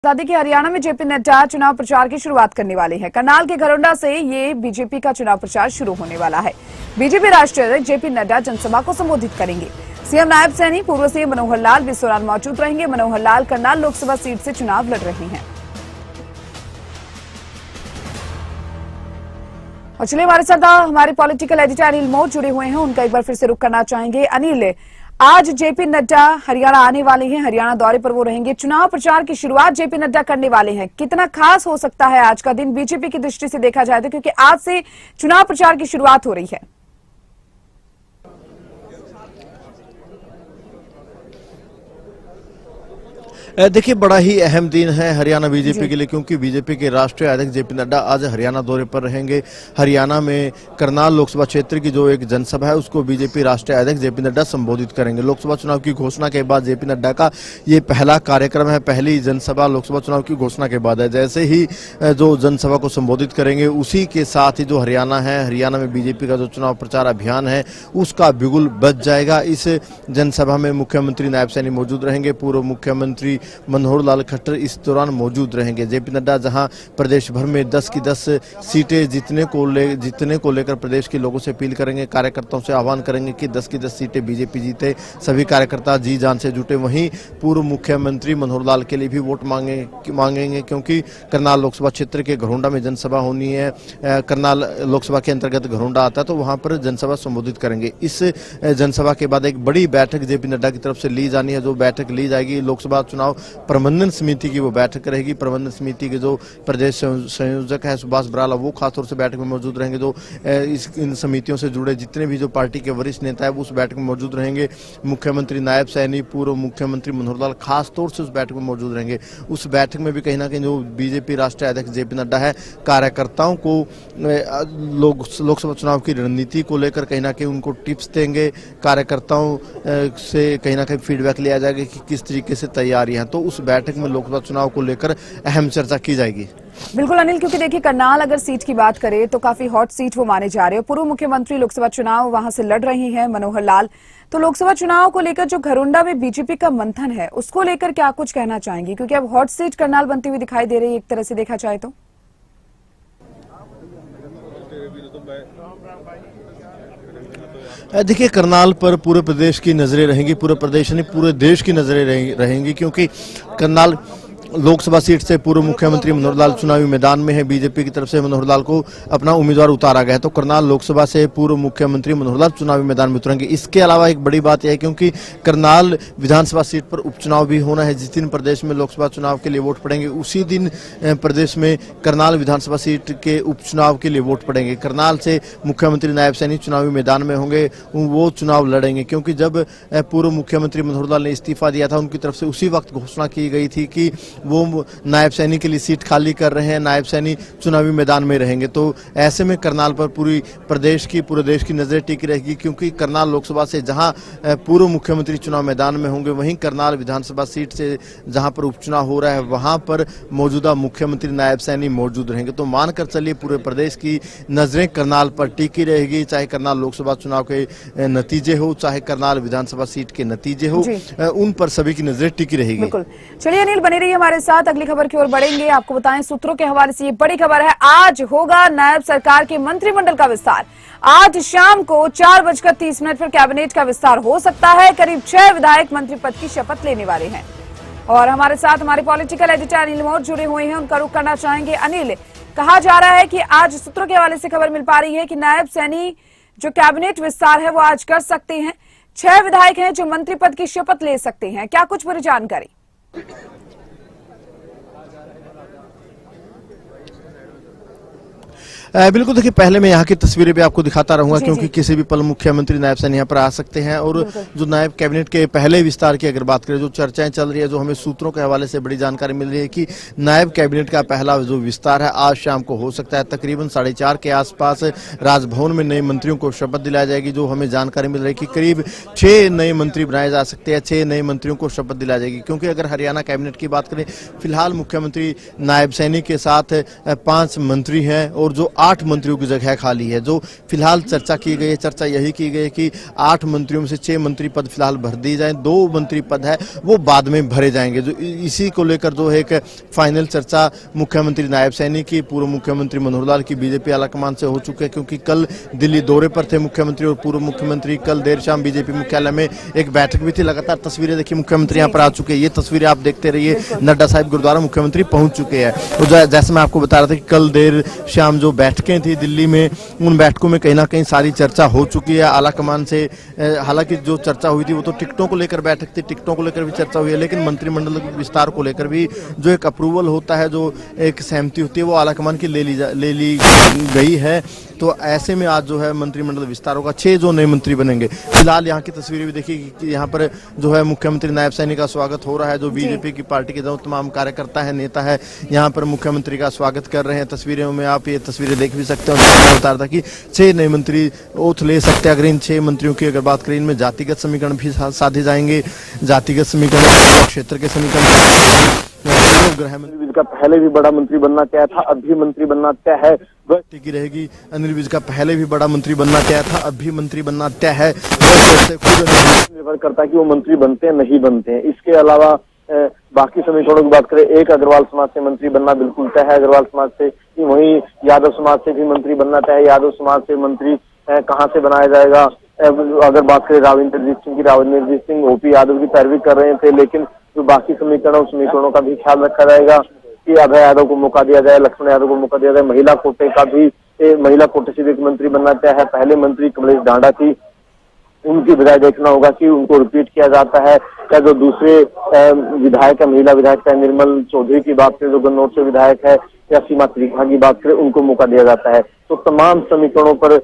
बता कि हरियाणा में जेपी नड्डा चुनाव प्रचार की शुरुआत करने वाले हैं। करनाल के घरोंडा से ये बीजेपी का चुनाव प्रचार शुरू होने वाला है। बीजेपी राष्ट्रीय अध्यक्ष जेपी नड्डा जनसभा को संबोधित करेंगे। सीएम नायब सैनी, पूर्व सीएम मनोहर लाल भी इस दौरान मौजूद रहेंगे। मनोहर लाल करनाल लोकसभा सीट से चुनाव लड़ रहे हैं। और चलिए हमारे साथ हमारे पॉलिटिकल एडिटर अनिल मोर जुड़े हुए हैं, उनका एक बार फिर से रुख करना चाहेंगे। अनिल, आज जेपी नड्डा हरियाणा आने वाले हैं, हरियाणा दौरे पर वो रहेंगे। चुनाव प्रचार की शुरुआत जेपी नड्डा करने वाले हैं। कितना खास हो सकता है आज का दिन बीजेपी की दृष्टि से देखा जाए तो, क्योंकि आज से चुनाव प्रचार की शुरुआत हो रही है। देखिए, बड़ा ही अहम दिन है हरियाणा बीजेपी के लिए, क्योंकि बीजेपी के राष्ट्रीय अध्यक्ष जेपी नड्डा आज हरियाणा दौरे पर रहेंगे। हरियाणा में करनाल लोकसभा क्षेत्र की जो एक जनसभा है उसको बीजेपी राष्ट्रीय अध्यक्ष जेपी नड्डा संबोधित करेंगे। लोकसभा चुनाव की घोषणा के बाद जेपी नड्डा का ये पहला कार्यक्रम है, पहली जनसभा लोकसभा चुनाव की घोषणा के बाद है। जैसे ही जो जनसभा को संबोधित करेंगे उसी के साथ ही जो हरियाणा है, हरियाणा में बीजेपी का जो चुनाव प्रचार अभियान है उसका बिगुल बज जाएगा। इस जनसभा में मुख्यमंत्री नायब सैनी मौजूद रहेंगे, पूर्व मुख्यमंत्री मनोहर लाल खट्टर इस दौरान मौजूद रहेंगे। जेपी नड्डा जहां प्रदेश भर में 10 की 10 सीटें जीतने को लेकर प्रदेश के लोगों से अपील करेंगे, कार्यकर्ताओं से आह्वान करेंगे कि 10 की 10 सीटें बीजेपी जीते। सभी कार्यकर्ता जी जान से जुटे। वहीं पूर्व मुख्यमंत्री मनोहर लाल के लिए भी वोट मांगेंगे, क्योंकि करनाल लोकसभा क्षेत्र के घरोंडा में जनसभा होनी है। करनाल लोकसभा के अंतर्गत घरोंडा आता है, तो वहां पर जनसभा संबोधित करेंगे। इस जनसभा के बाद एक बड़ी बैठक जेपी नड्डा की तरफ से ली जानी है। जो बैठक ली जाएगी लोकसभा चुनाव प्रबंधन समिति की वो बैठक रहेगी। प्रबंधन समिति के जो प्रदेश संयोजक है सुभाष बराला, वो खासतौर से बैठक में मौजूद रहेंगे। जो इन समितियों से जुड़े जितने भी जो पार्टी के वरिष्ठ नेता है वो उस बैठक में मौजूद रहेंगे। मुख्यमंत्री नायब सैनी, पूर्व मुख्यमंत्री मनोहर लाल खासतौर से उस बैठक में मौजूद रहेंगे। उस बैठक में भी कहीं ना कहीं जो बीजेपी राष्ट्रीय अध्यक्ष जेपी नड्डा है कार्यकर्ताओं को लोकसभा चुनाव की रणनीति को लेकर कहीं ना कहीं उनको टिप्स देंगे। कार्यकर्ताओं से कहीं ना कहीं फीडबैक लिया जाएगा कि किस तरीके से तैयारियां, तो उस बैठक में लोकसभा चुनाव को लेकर अहम चर्चा की जाएगी। बिल्कुल अनिल, क्योंकि देखिए करनाल अगर सीट की बात करें तो काफी हॉट सीट वो माने जा रहे हैं। पूर्व मुख्यमंत्री लोकसभा चुनाव वहां से लड़ रही हैं मनोहर लाल, तो लोकसभा चुनाव को लेकर जो घरोंडा में बीजेपी का मंथन है उसको लेकर क्या कुछ कहना चाहेंगी, क्योंकि अब हॉट सीट करनाल बनती हुई दिखाई दे रही है एक तरह से देखा जाए तो। देखिए, करनाल पर पूरे प्रदेश की नजरें रहेंगी, पूरे प्रदेश नहीं पूरे देश की नजरें रहेंगी, क्योंकि करनाल लोकसभा सीट से पूर्व मुख्यमंत्री मनोहर लाल चुनावी मैदान में है। बीजेपी की तरफ से मनोहर लाल को अपना उम्मीदवार उतारा गया है, तो करनाल लोकसभा से पूर्व मुख्यमंत्री मनोहर लाल चुनावी मैदान में उतरेंगे। इसके अलावा एक बड़ी बात यह है, क्योंकि करनाल विधानसभा सीट पर उपचुनाव भी होना है। जिस दिन प्रदेश में लोकसभा चुनाव के लिए वोट पड़ेंगे उसी दिन प्रदेश में करनाल विधानसभा सीट के उपचुनाव के लिए वोट पड़ेंगे। करनाल से मुख्यमंत्री नायब सैनी चुनावी मैदान में होंगे, वो चुनाव लड़ेंगे, क्योंकि जब पूर्व मुख्यमंत्री मनोहर लाल ने इस्तीफा दिया था उनकी तरफ से उसी वक्त घोषणा की गई थी कि वो नायब सैनी के लिए सीट खाली कर रहे हैं, नायब सैनी चुनावी मैदान में रहेंगे। तो ऐसे में करनाल पर पूरे देश की नजरें टिकी रहेगी, क्योंकि करनाल लोकसभा से जहां पूर्व मुख्यमंत्री चुनाव मैदान में होंगे, वहीं करनाल विधानसभा सीट से जहां पर उपचुनाव हो रहा है वहां पर मौजूदा मुख्यमंत्री नायब सैनी मौजूद रहेंगे। तो मानकर चलिए पूरे प्रदेश की नजरें करनाल पर टिकी रहेगी, चाहे करनाल लोकसभा चुनाव के नतीजे हो, चाहे करनाल विधानसभा सीट के नतीजे हो, उन पर सभी की नजरें टिकी रहेगी। बिल्कुल, चलिए अनिल बने रहिए हमारे साथ। अगली खबर की ओर बढ़ेंगे। आपको बताएं सूत्रों के हवाले से ये बड़ी खबर है, आज होगा नायब सरकार के मंत्रिमंडल का विस्तार। आज शाम को 4:30 पर कैबिनेट का विस्तार हो सकता है। करीब 6 विधायक मंत्री पद की शपथ लेने वाले हैं। और हमारे साथ हमारे पॉलिटिकल एडिटर अनिल मोर जुड़े हुए हैं, उनका रुख करना चाहेंगे। अनिल, कहा जा रहा है कि आज सूत्रों के हवाले से खबर मिल पा रही है कि नायब सैनी जो कैबिनेट विस्तार है वो आज कर सकते हैं। 6 विधायक हैं जो मंत्री पद की शपथ ले सकते हैं। क्या कुछ पूरी जानकारी? बिल्कुल, देखिए पहले मैं यहाँ की तस्वीरें भी आपको दिखाता रहूंगा, क्योंकि किसी भी पल मुख्यमंत्री नायब सैनी यहाँ पर आ सकते हैं। और जो नायब कैबिनेट के पहले विस्तार की अगर बात करें, जो चर्चाएं चल रही है, जो हमें सूत्रों के हवाले से बड़ी जानकारी मिल रही है कि नायब कैबिनेट का पहला जो विस्तार है आज शाम को हो सकता है। तकरीबन 4:30 के आसपास राजभवन में नए मंत्रियों को शपथ दिलाई जाएगी। जो हमें जानकारी मिल रही है कि करीब 6 नए मंत्री बनाए जा सकते हैं, 6 नए मंत्रियों को शपथ दिलाई जाएगी। क्योंकि अगर हरियाणा कैबिनेट की बात करें, फिलहाल मुख्यमंत्री नायब सैनी के साथ 5 मंत्री हैं, और जो 8 मंत्रियों की जगह खाली है। जो फिलहाल चर्चा की गई है, चर्चा यही की गई है कि 8 मंत्रियों में से 6 मंत्री पद फिलहाल भर दिए जाएं, 2 मंत्री पद है वो बाद में भरे जाएंगे। जो इसी को लेकर जो है एक फाइनल चर्चा मुख्यमंत्री नायब सैनी की, पूर्व मुख्यमंत्री मनोहर लाल की बीजेपी आलाकमान से हो चुके हैं, क्योंकि कल दिल्ली दौरे पर थे मुख्यमंत्री और पूर्व मुख्यमंत्री। कल देर शाम बीजेपी मुख्यालय में एक बैठक भी थी। लगातार तस्वीरें देखिए, मुख्यमंत्री यहाँ पर आ चुके हैं। ये तस्वीरें आप देखते रहिए, नड्डा साहिब गुरुद्वारा मुख्यमंत्री पहुंच चुके हैं। और जैसे मैं आपको बता रहा था कि कल देर शाम जो बैठकें थी दिल्ली में, उन बैठकों में कहीं ना कहीं सारी चर्चा हो चुकी है आलाकमान से। हालांकि जो चर्चा हुई थी वो तो टिकटों को लेकर बैठक थी, टिकटों को लेकर भी चर्चा हुई है, लेकिन मंत्रिमंडल विस्तार को लेकर भी जो एक अप्रूवल होता है, जो एक सहमति होती है, वो आलाकमान की ले ली गई है। तो ऐसे में आज जो है मंत्रिमंडल विस्तार होगा, 6 जो नए मंत्री बनेंगे। फिलहाल यहाँ की तस्वीरें भी देखिए कि यहाँ पर जो है मुख्यमंत्री नायब सैनी का स्वागत हो रहा है। जो बीजेपी की पार्टी के जो तमाम कार्यकर्ता है, नेता है, यहाँ पर मुख्यमंत्री का स्वागत कर रहे हैं। तस्वीरों में आप ये तस्वीरें देख भी सकते हो। मैं बता रहा था कि 6 नए मंत्री ओथ ले सकते हैं। अगर इन 6 मंत्रियों की अगर बात करें, इनमें जातिगत समीकरण भी साधे जाएंगे। जातिगत समीकरण, क्षेत्र के समीकरण, गृह मंत्री का पहले भी बड़ा मंत्री बनना तय था, अब भी मंत्री बनना तय है, की रहेगी। अनिल विज का पहले भी बड़ा मंत्री बनना तय था, अब भी मंत्री बनना तय है। खुद निर्भर करता है कि वो मंत्री बनते हैं नहीं बनते हैं। इसके अलावा बाकी समीकरणों की बात करें, एक अग्रवाल समाज से मंत्री बनना बिल्कुल तय है, अग्रवाल समाज से। वहीं यादव समाज से भी मंत्री बनना तय है, यादव समाज से मंत्री कहाँ से बनाया जाएगा। अगर बात करें राविंद्रजीत सिंह की, राविंद्रजीत सिंह ओपी यादव की पैरवी कर रहे थे, लेकिन जो बाकी समीकरणों का भी ख्याल रखा जाएगा कि अभय यादव को मौका दिया जाए, लक्ष्मण यादव को मौका दिया जाए। महिला कोटे का भी, महिला कोटे से भी एक मंत्री बनना तय है। पहले मंत्री कमलेश ढांडा थी, उनकी बजाय देखना होगा कि उनको रिपीट किया जाता है या जो दूसरे विधायक है, महिला विधायक है, निर्मल चौधरी की बात करें जो गन्नौर से विधायक है, या सीमा त्रिखा की बात करें, उनको मौका दिया जाता है। तो तमाम समीकरणों पर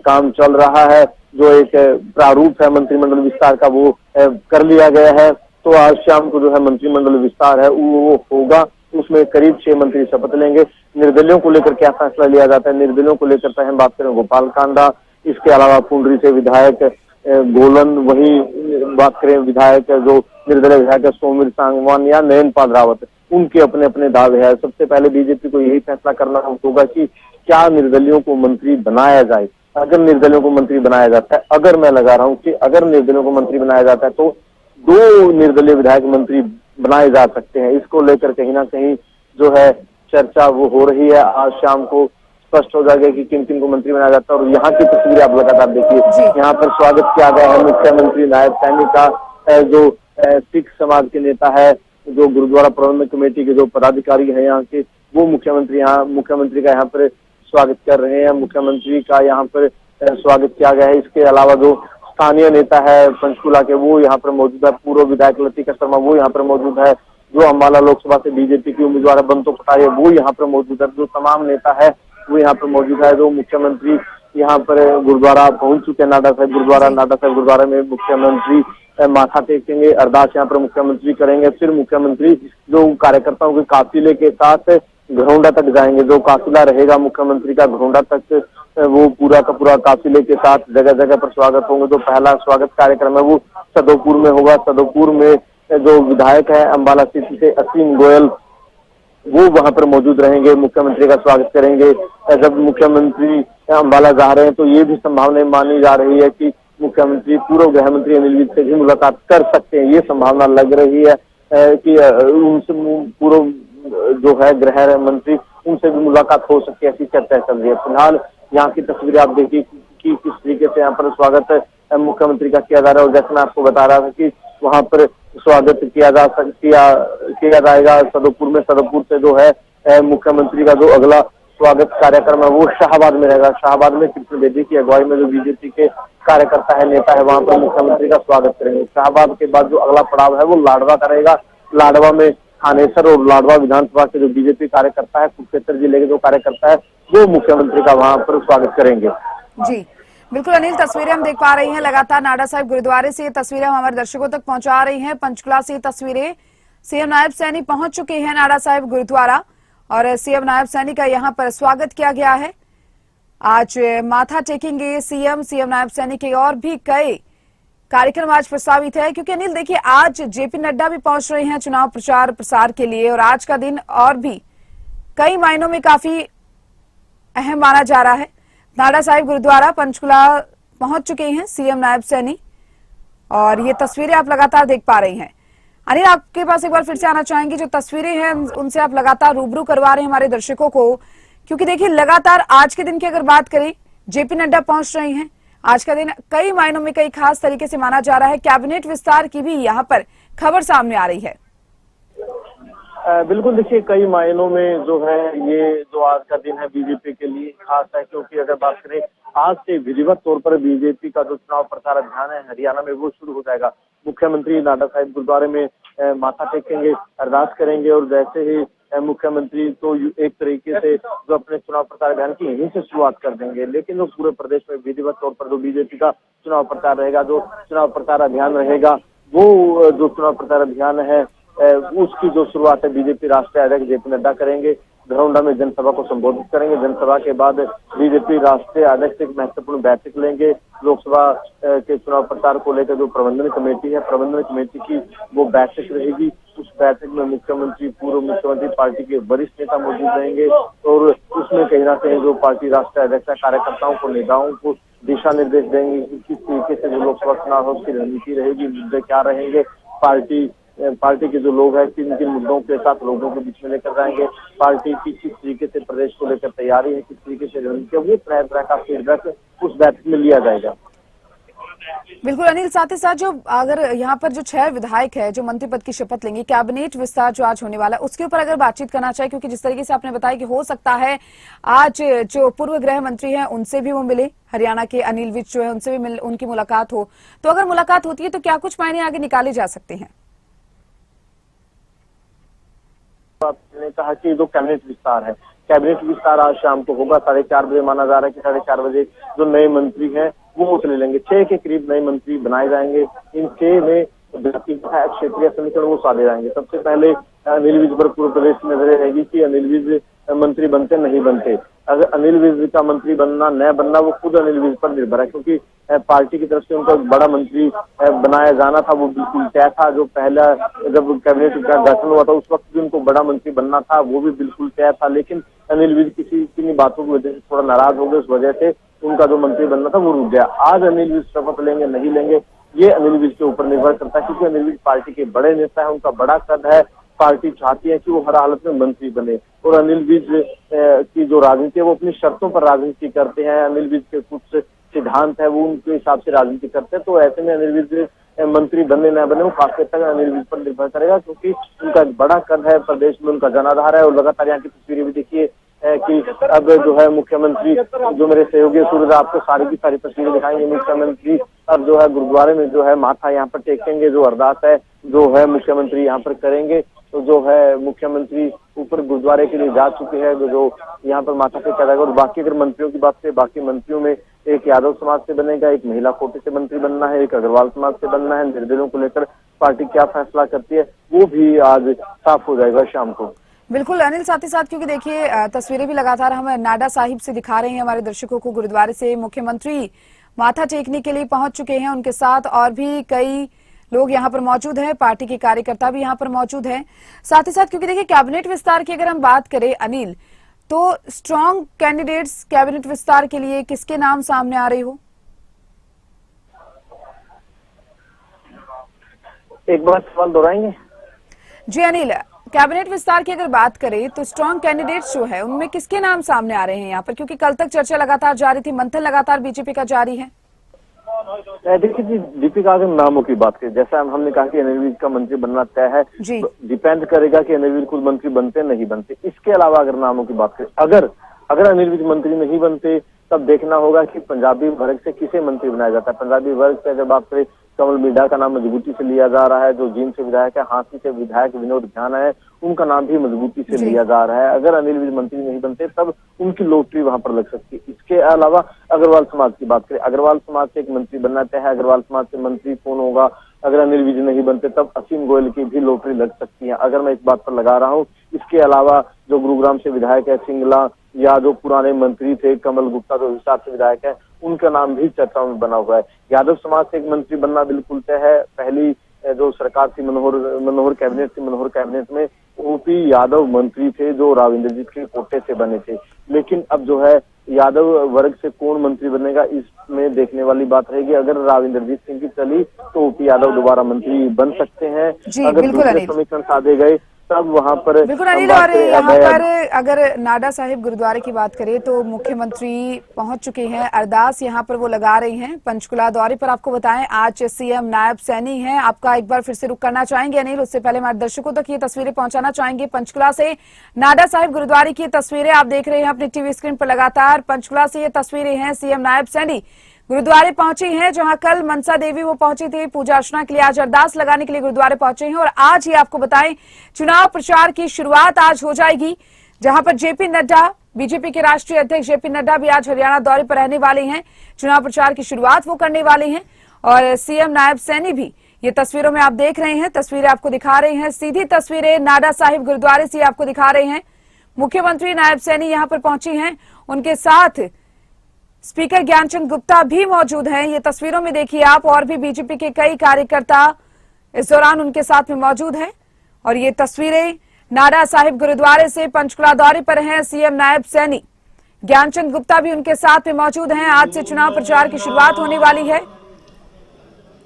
काम चल रहा है। जो एक प्रारूप है मंत्रिमंडल विस्तार का, वो कर लिया गया है। तो आज शाम को जो है मंत्रिमंडल विस्तार है वो होगा। उसमें करीब 6 मंत्री शपथ लेंगे। निर्दलियों को लेकर क्या फैसला लिया जाता है, निर्दलियों को लेकर हम बात करें गोपाल कांडा, इसके अलावा पुंडरी से विधायक गोलन, वही बात करें विधायक जो निर्दलीय विधायक सोमवीर सांगवान या नयनपाल रावत, उनके अपने अपने दावे हैं। सबसे पहले बीजेपी को यही फैसला करना होगा कि क्या निर्दलियों को मंत्री बनाया जाए। अगर निर्दलियों को मंत्री बनाया जाता है, अगर मैं लगा रहा हूँ कि अगर निर्दलियों को मंत्री बनाया जाता है तो 2 निर्दलीय विधायक मंत्री बनाए जा सकते हैं। इसको लेकर कहीं ना कहीं जो है चर्चा वो हो रही है। आज शाम को स्पष्ट हो जाएगा कि किन किन को मंत्री बनाया जाता है। और यहाँ की तस्वीरें आप लगातार देखिए, यहाँ पर स्वागत किया गया है मुख्यमंत्री नायब सैनी का। जो सिख समाज के नेता है, जो गुरुद्वारा प्रबंधक कमेटी के जो पदाधिकारी है यहाँ के, वो मुख्यमंत्री का यहाँ पर स्वागत कर रहे हैं। मुख्यमंत्री का यहाँ पर स्वागत किया गया है। इसके अलावा जो स्थानीय नेता है पंचकुला के, वो यहाँ पर मौजूद है। पूर्व विधायक लतिका शर्मा वो यहाँ पर मौजूद है। जो अम्बाला लोकसभा से बीजेपी की उम्मीदवार बंतो कटारिया वो यहाँ पर मौजूद है। जो तमाम नेता है वो यहाँ पर मौजूद है। जो मुख्यमंत्री यहाँ पर गुरुद्वारा पहुंच चुके हैं, नाडा साहिब गुरुद्वारा में मुख्यमंत्री माथा टेकेंगे, अरदास यहाँ पर मुख्यमंत्री करेंगे। फिर मुख्यमंत्री जो कार्यकर्ताओं के काफिले के साथ घरौंडा तक जाएंगे। जो काफिला रहेगा मुख्यमंत्री का घरौंडा तक, वो पूरा का पूरा काफिले के साथ जगह जगह पर स्वागत होंगे। जो पहला स्वागत कार्यक्रम है वो सदोपुर में होगा। सदोपुर में जो विधायक है अम्बाला सिटी से असीम गोयल, वो वहां पर मौजूद रहेंगे, मुख्यमंत्री का स्वागत करेंगे। जब मुख्यमंत्री अम्बाला जा रहे हैं तो ये भी संभावना मानी जा रही है कि मुख्यमंत्री पूर्व गृह मंत्री अनिल विज से भी मुलाकात कर सकते हैं। ये संभावना लग रही है कि उनसे पूर्व जो है गृह मंत्री, उनसे भी मुलाकात हो सकती है, ऐसी चर्चा चल रही है। फिलहाल यहाँ की तस्वीरें आप देखिए कि किस तरीके से यहाँ पर स्वागत मुख्यमंत्री का किया जा रहा है। और जैसे मैं आपको बता रहा था कि वहाँ पर स्वागत किया जाएगा सदोपुर में। सदोपुर से जो है मुख्यमंत्री का जो अगला स्वागत कार्यक्रम है वो शाहबाद में रहेगा। शाहबाद में कृष्ण बेदी की अगुवाई में जो बीजेपी के कार्यकर्ता है, नेता है, वहां पर मुख्यमंत्री का स्वागत करेंगे। शाहबाद के बाद जो अगला पड़ाव है वो लाडवा का रहेगा। लाडवा में थानेसर और लाडवा विधानसभा के जो बीजेपी कार्यकर्ता है, कुरुक्षेत्र जिले के जो कार्यकर्ता है, वो मुख्यमंत्री का वहां पर स्वागत करेंगे। जी बिल्कुल अनिल, तस्वीरें हम देख पा रही हैं लगातार नाडा साहिब गुरुद्वारे से। ये तस्वीरें हम हमारे दर्शकों तक पहुंचा रही हैं। पंचकुला से तस्वीरें, सीएम नायब सैनी पहुंच चुके हैं नाडा साहिब गुरुद्वारा और सीएम नायब सैनी का यहाँ पर स्वागत किया गया है। आज माथा टेकेंगे सीएम नायब सैनी के। और भी कई कार्यक्रम आज प्रस्तावित है, क्योंकि अनिल देखिए आज जेपी नड्डा भी पहुंच रहे हैं चुनाव प्रचार प्रसार के लिए। और आज का दिन और भी कई मायनों में काफी अहम माना जा रहा है। नाडा साहिब गुरुद्वारा पंचकुला पहुंच चुके हैं सीएम नायब सैनी और ये तस्वीरें आप लगातार देख पा रही हैं। अनिल, आपके पास एक बार फिर से आना चाहेंगे, जो तस्वीरें हैं उनसे आप लगातार रूबरू करवा रहे हैं हमारे दर्शकों को, क्योंकि देखिए लगातार आज के दिन की अगर बात करें, जेपी नड्डा पहुंच रहे हैं। आज का दिन कई मायनों में कई खास तरीके से माना जा रहा है। कैबिनेट विस्तार की भी यहाँ पर खबर सामने आ रही है। बिल्कुल, देखिए कई मायनों में जो है ये जो आज का दिन है बीजेपी के लिए खास है, क्योंकि अगर बात करें आज से विधिवत तौर पर बीजेपी का जो चुनाव प्रचार अभियान है हरियाणा में वो शुरू हो जाएगा। मुख्यमंत्री नाडा साहिब गुरुद्वारे में माथा टेकेंगे, अरदास करेंगे और जैसे ही मुख्यमंत्री तो एक तरीके से जो अपने चुनाव प्रचार अभियान की यहीं से शुरुआत कर देंगे, लेकिन जो पूरे प्रदेश में विधिवत तौर पर जो बीजेपी का चुनाव प्रचार रहेगा, जो चुनाव प्रचार अभियान रहेगा, वो जो चुनाव प्रचार अभियान है उसकी जो शुरुआत है बीजेपी राष्ट्रीय अध्यक्ष जेपी नड्डा करेंगे। धरौंडा में जनसभा को संबोधित करेंगे। जनसभा के बाद बीजेपी राष्ट्रीय अध्यक्ष एक महत्वपूर्ण बैठक लेंगे। लोकसभा के चुनाव प्रचार को लेकर जो प्रबंधन कमेटी है, प्रबंधन कमेटी की वो बैठक रहेगी। उस बैठक में मुख्यमंत्री, पूर्व मुख्यमंत्री, पार्टी के वरिष्ठ नेता मौजूद रहेंगे और उसमें कहीं ना कहीं जो पार्टी राष्ट्रीय अध्यक्ष है कार्यकर्ताओं को, नेताओं को दिशा निर्देश देंगे कि किस तरीके से जो लोकसभा चुनाव है उसकी रणनीति रहेगी, मुद्दे क्या रहेंगे, पार्टी के जो लोग हैं किन किन मुद्दों के साथ लोगों के बीच में लेकर जाएंगे, पार्टी की किस तरीके से प्रदेश को लेकर तैयारी है, किस तरीके से रणनीति है, वो तरह का फीडबैक उस बैठक में लिया जाएगा। बिल्कुल अनिल, साथ ही साथ जो अगर यहाँ पर जो 6 विधायक है जो मंत्री पद की शपथ लेंगे, कैबिनेट विस्तार जो आज होने वाला है उसके ऊपर अगर बातचीत करना चाहे, क्योंकि जिस तरीके से आपने बताया कि हो सकता है आज जो पूर्व गृह मंत्री हैं उनसे भी वो मिले, हरियाणा के अनिल विज जो है उनसे भी उनकी मुलाकात हो, तो अगर मुलाकात होती है तो क्या कुछ मायने आगे निकाले जा सकते हैं? आपने कहा कि जो कैबिनेट विस्तार है, कैबिनेट विस्तार आज शाम को होगा 4:30 बजे। माना जा रहा है कि 4:30 बजे जो नए मंत्री हैं वो वोट ले लेंगे। 6 के करीब नए मंत्री बनाए जाएंगे। इन 6 में क्षेत्रीय समीकरण वो साधे जाएंगे। सबसे पहले अनिल विज पर पूरे प्रदेश की नजरें रहेगी कि अनिल विज मंत्री बनते नहीं बनते। अगर अनिल विज का मंत्री बनना न बनना वो खुद अनिल विज पर निर्भर है, क्योंकि पार्टी की तरफ से उनका बड़ा मंत्री बनाया जाना था वो बिल्कुल तय था। जो पहला जब कैबिनेट का गठन हुआ था उस वक्त भी उनको बड़ा मंत्री बनना था, वो भी बिल्कुल तय था, लेकिन अनिल विज किसी बातों की वजह से थोड़ा नाराज हो गए। उस वजह से उनका जो मंत्री बनना था वो रुक गया। आज अनिल विज शपथ लेंगे नहीं लेंगे ये अनिल विज के ऊपर निर्भर करता है, क्योंकि अनिल विज पार्टी के बड़े नेता है, उनका बड़ा कद है। पार्टी चाहती है कि वो हर हालत में मंत्री बने और अनिल विज की जो राजनीति है वो अपनी शर्तों पर राजनीति करते हैं। अनिल विज के कुछ सिद्धांत है वो उनके हिसाब से राजनीति करते हैं, तो ऐसे में अनिल विज मंत्री बने न बने वो काफी हद तक अनिल विज पर निर्भर करेगा, क्योंकि उनका बड़ा कद है, प्रदेश में उनका जनाधार है। और लगातार यहाँ की तस्वीरें भी देखिए कि अब जो है मुख्यमंत्री, जो मेरे सहयोगी सूरज आपको सारी की सारी तस्वीरें दिखाएंगे, मुख्यमंत्री अब जो है गुरुद्वारे में जो है माथा यहाँ पर टेकेंगे, जो अरदास है जो है मुख्यमंत्री यहाँ पर करेंगे। तो जो है मुख्यमंत्री ऊपर गुरुद्वारे के लिए जा चुके हैं, जो यहाँ पर माथा टेका जाएगा। और बाकी अगर मंत्रियों की बात करें, बाकी मंत्रियों में एक यादव समाज से बनेगा, एक महिला कोटे से मंत्री बनना है, एक अग्रवाल समाज से बनना है। निर्दलीयों को लेकर पार्टी क्या फैसला करती है वो भी आज साफ हो जाएगा शाम को। बिल्कुल अनिल, साथ ही साथ क्योंकि देखिए तस्वीरें भी लगातार हम नाडा साहिब से दिखा रहे हैं हमारे दर्शकों को, गुरुद्वारे से मुख्यमंत्री माथा टेकने के लिए पहुंच चुके हैं। उनके साथ और भी कई लोग यहाँ पर मौजूद हैं, पार्टी के कार्यकर्ता भी यहाँ पर मौजूद हैं। साथ ही साथ क्योंकि देखिए कैबिनेट विस्तार की अगर हम बात करें अनिल, तो स्ट्रॉन्ग कैंडिडेट्स कैबिनेट विस्तार के लिए किसके नाम सामने आ रहे हो? एक बार सवाल दोहराएंगे? जी अनिल, कैबिनेट विस्तार की अगर बात करें तो स्ट्रॉन्ग कैंडिडेट्स जो है उनमें किसके नाम सामने आ रहे हैं यहाँ पर, क्योंकि कल तक चर्चा लगातार जारी थी, मंथन लगातार बीजेपी का जारी है। देखिए जी, दीपिका अगर नामों की बात करें, जैसा हमने कहा कि अनिल विज का मंत्री बनना तय है, डिपेंड करेगा कि अनिल विज खुद मंत्री बनते नहीं बनते। इसके अलावा अगर नामों की बात करें, अगर अनिल विज मंत्री नहीं बनते तब देखना होगा कि पंजाबी वर्ग से किसे मंत्री बनाया जाता है। पंजाबी वर्ग से जब बात करें, कमल मीडा का नाम मजबूती से लिया जा रहा है, जो जींद से विधायक है, हांसी से विधायक विनोद ध्यान है, उनका नाम भी मजबूती से लिया जा रहा है। अगर अनिल विज मंत्री नहीं बनते तब उनकी लॉटरी वहां पर लग सकती है। इसके अलावा अग्रवाल समाज की बात करें, अग्रवाल समाज से एक मंत्री बनना तय है। अग्रवाल समाज से मंत्री कौन होगा? अगर अनिल विज नहीं बनते तब असीम गोयल की भी लॉटरी लग सकती है, अगर मैं इस बात पर लगा रहा हूँ। इसके अलावा जो गुरुग्राम से विधायक है सिंगला, या जो पुराने मंत्री थे कमल गुप्ता जो हिसाब से विधायक है, उनका नाम भी चर्चाओं में बना हुआ है। यादव समाज से एक मंत्री बनना बिल्कुल तय है। पहली जो सरकार थी मनोहर कैबिनेट थी, मनोहर कैबिनेट में ओपी यादव मंत्री थे जो राव इंद्रजीत के कोटे से बने थे। लेकिन अब जो है यादव वर्ग से कौन मंत्री बनेगा इसमें देखने वाली बात रहेगी। अगर राव इंद्रजीत सिंह की चली तो ओपी यादव दोबारा मंत्री बन सकते हैं। जी, अगर बिल्कुल दूसरे अनिल। समीकरण साधे गए तब वहां पर बिल्कुल अनिल, बात और करें यहाँ अभय। पर अगर नाडा साहिब गुरुद्वारे की बात करें तो मुख्यमंत्री पहुंच चुके हैं, अरदास यहाँ पर वो लगा रहे हैं पंचकुला दौरे पर। आपको बताएं आज सीएम नायब सैनी हैं। आपका एक बार फिर से रुख करना चाहेंगे अनिल, उससे पहले हमारे दर्शकों तक ये तस्वीरें पहुंचाना चाहेंगे पंचकुला से नाडा साहिब गुरुद्वारे की तस्वीरें आप देख रहे हैं अपनी टीवी स्क्रीन पर लगातार। पंचकुला से ये तस्वीरें हैं, सीएम नायब सैनी गुरुद्वारे पहुंची हैं, जहां कल मनसा देवी वो पहुंची थी पूजा अर्चना के लिए, आज अरदास लगाने के लिए गुरुद्वारे पहुंचे हैं। और आज ही आपको बताएं चुनाव प्रचार की शुरुआत आज हो जाएगी, जहां पर जेपी नड्डा, बीजेपी के राष्ट्रीय अध्यक्ष जेपी नड्डा भी आज हरियाणा दौरे पर रहने वाले हैं। चुनाव प्रचार की शुरुआत वो करने वाले हैं और सीएम नायब सैनी भी ये तस्वीरों में आप देख रहे हैं, तस्वीरें आपको दिखा रहे हैं, सीधी तस्वीरें नाडा साहिब गुरुद्वारे से आपको दिखा रहे हैं। मुख्यमंत्री नायब सैनी यहां पर पहुंची हैं, उनके साथ स्पीकर ज्ञानचंद गुप्ता भी मौजूद हैं। ये तस्वीरों में देखिए आप, और भी बीजेपी के कई कार्यकर्ता इस दौरान उनके साथ में मौजूद हैं। और ये तस्वीरें नाडा साहिब गुरुद्वारे से पंचकुला दौरे पर हैं सीएम नायब सैनी, ज्ञानचंद गुप्ता भी उनके साथ में मौजूद हैं। आज से चुनाव प्रचार की शुरुआत होने वाली है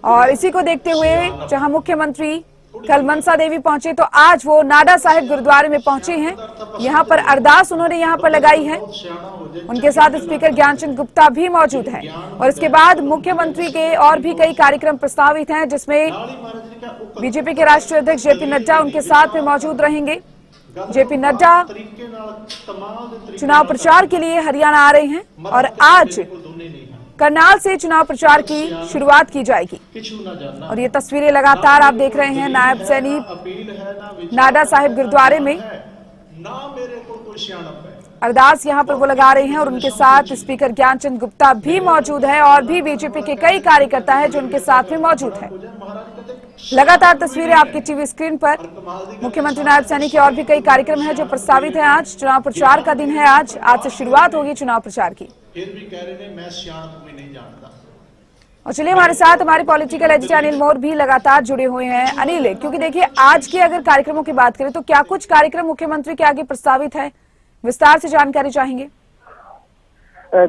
और इसी को देखते हुए जहां मुख्यमंत्री कल मनसा देवी पहुंचे तो आज वो नाडा साहिब गुरुद्वारे में पहुंचे हैं। यहाँ पर अरदास उन्होंने यहाँ पर लगाई है, उनके साथ स्पीकर ज्ञानचंद गुप्ता भी मौजूद हैं। और इसके बाद मुख्यमंत्री के और भी कई कार्यक्रम प्रस्तावित हैं, जिसमें बीजेपी के राष्ट्रीय अध्यक्ष जेपी नड्डा उनके साथ में मौजूद रहेंगे। जेपी नड्डा चुनाव प्रचार के लिए हरियाणा आ रहे हैं और आज करनाल से चुनाव प्रचार की शुरुआत की जाएगी। और ये तस्वीरें लगातार आप देख रहे हैं नायब सैनी नाडा साहिब गुरुद्वारे में अरदास यहाँ पर वो लगा रहे हैं और उनके साथ स्पीकर ज्ञानचंद गुप्ता भी मौजूद है और भी बीजेपी के कई कार्यकर्ता हैं जो उनके साथ में मौजूद हैं। लगातार तस्वीरें आपकी टीवी स्क्रीन पर। मुख्यमंत्री नायब सैनी के और भी कई कार्यक्रम हैं जो प्रस्तावित हैं। आज चुनाव प्रचार का दिन है, आज से शुरुआत होगी चुनाव प्रचार की। फिर भी कह रहे हैं मैं सियाणप भी नहीं जानता। और चलिए हमारे साथ हमारे पॉलिटिकल एडिटर अनिल मोर भी लगातार जुड़े हुए हैं। अनिल, क्योंकि देखिए आज के अगर कार्यक्रमों की बात करें तो क्या कुछ कार्यक्रम मुख्यमंत्री के आगे प्रस्तावित है, विस्तार से जानकारी चाहेंगे।